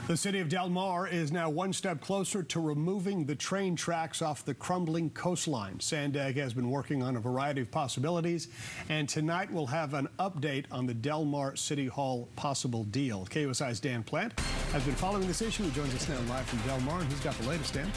The city of Del Mar is now one step closer to removing the train tracks off the crumbling coastline. SANDAG has been working on a variety of possibilities, and tonight we'll have an update on the Del Mar City Hall possible deal. KUSI's Dan Plante has been following this issue. He joins us now live from Del Mar, and he's got the latest, Dan.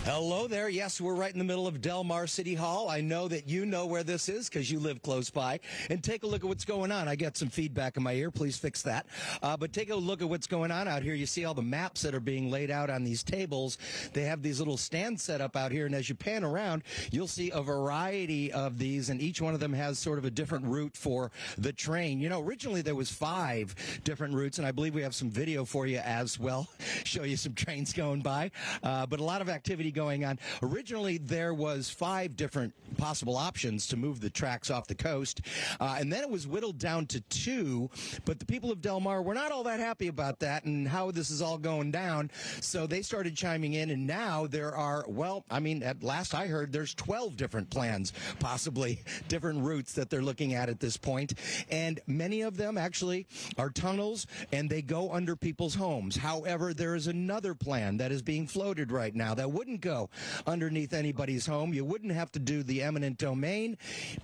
Hello there. Yes, we're right in the middle of Del Mar City Hall. I know that you know where this is because you live close by. And take a look at what's going on. I got some feedback in my ear. Please fix that. But take a look at what's going on out here. You see all the maps that are being laid out on these tables. They have these little stands set up out here. And as you pan around, you'll see a variety of these. And each one of them has sort of a different route for the train. You know, originally there was 5 different routes. And I believe we have some video for you as well. Show you some trains going by. But a lot of activity going on. Originally, there was 5 different possible options to move the tracks off the coast, and then it was whittled down to 2, but the people of Del Mar were not all that happy about that and how this is all going down, so they started chiming in, and now there are, well, I mean, at last I heard, there's 12 different plans, possibly different routes that they're looking at this point, and many of them actually are tunnels, and they go under people's homes. However, there is another plan that is being floated right now that wouldn't go underneath anybody's home. You wouldn't have to do the eminent domain.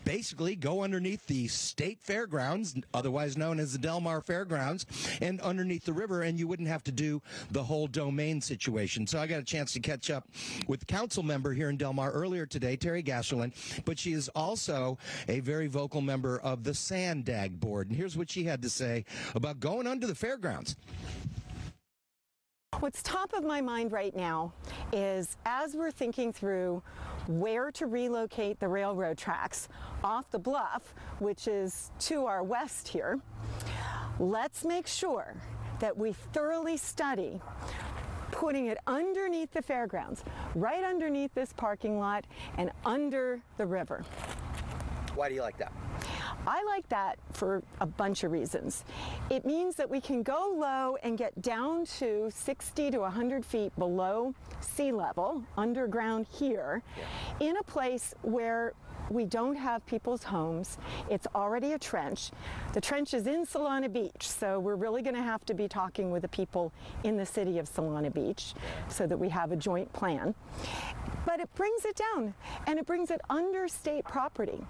Basically, go underneath the state fairgrounds, otherwise known as the Del Mar Fairgrounds, and underneath the river, and you wouldn't have to do the whole domain situation. So I got a chance to catch up with the council member here in Del Mar earlier today, Terry Gasterland, but she is also a very vocal member of the SANDAG board. And here's what she had to say about going under the fairgrounds. What's top of my mind right now is, as we're thinking through where to relocate the railroad tracks off the bluff, which is to our west here, let's make sure that we thoroughly study putting it underneath the fairgrounds, right underneath this parking lot and under the river. Why do you like that? I like that for a bunch of reasons. It means that we can go low and get down to 60 to 100 feet below sea level, underground here, in a place where we don't have people's homes. It's already a trench. The trench is in Solana Beach, so we're really going to have to be talking with the people in the city of Solana Beach so that we have a joint plan. But it brings it down, and it brings it under state property,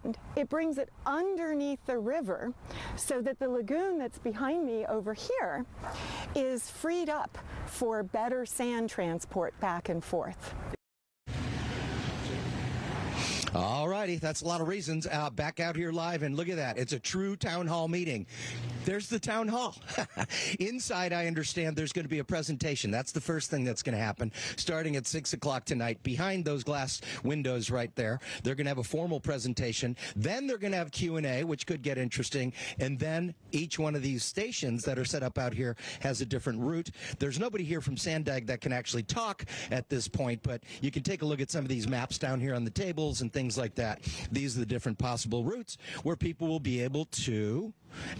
and it brings it underneath the river so that the lagoon that's behind me over here is freed up for better sand transport back and forth. All righty, that's a lot of reasons. Back out here live, and look at that. It's a true town hall meeting. There's the town hall. Inside, I understand there's going to be a presentation. That's the first thing that's going to happen, starting at 6 o'clock tonight. Behind those glass windows right there, they're going to have a formal presentation. Then they're going to have Q&A, which could get interesting. And then each one of these stations that are set up out here has a different route. There's nobody here from SANDAG that can actually talk at this point, but you can take a look at some of these maps down here on the tables and things like that. These are the different possible routes where people will be able to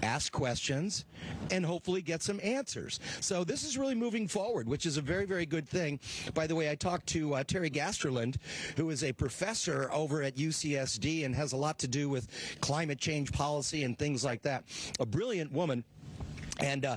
ask questions and hopefully get some answers. So this is really moving forward, which is a very, very good thing. By the way, I talked to Terry Gasterland, who is a professor over at UCSD and has a lot to do with climate change policy and things like that. A brilliant woman. And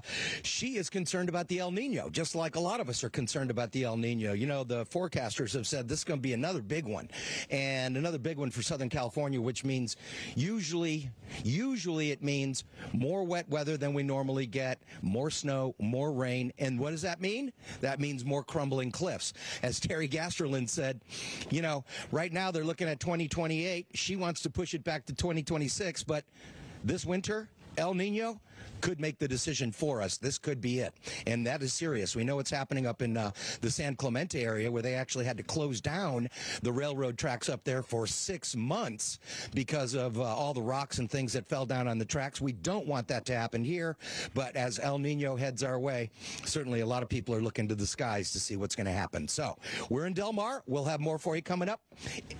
she is concerned about the El Nino, just like a lot of us are concerned about the El Nino. You know, the forecasters have said this is going to be another big one, and another big one for Southern California, which means usually it means more wet weather than we normally get, more snow, more rain. And what does that mean? That means more crumbling cliffs. As Terry Gasterland said, you know, right now they're looking at 2028. She wants to push it back to 2026, but this winter, El Nino could make the decision for us. This could be it. And that is serious. We know what's happening up in the San Clemente area, where they actually had to close down the railroad tracks up there for 6 months because of all the rocks and things that fell down on the tracks. We don't want that to happen here. But as El Nino heads our way, certainly a lot of people are looking to the skies to see what's going to happen. So we're in Del Mar. We'll have more for you coming up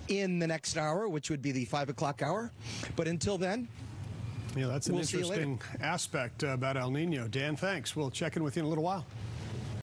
in the next hour, which would be the 5 o'clock hour. But until then, yeah, that's an interesting aspect about El Nino. Dan, thanks. We'll check in with you in a little while.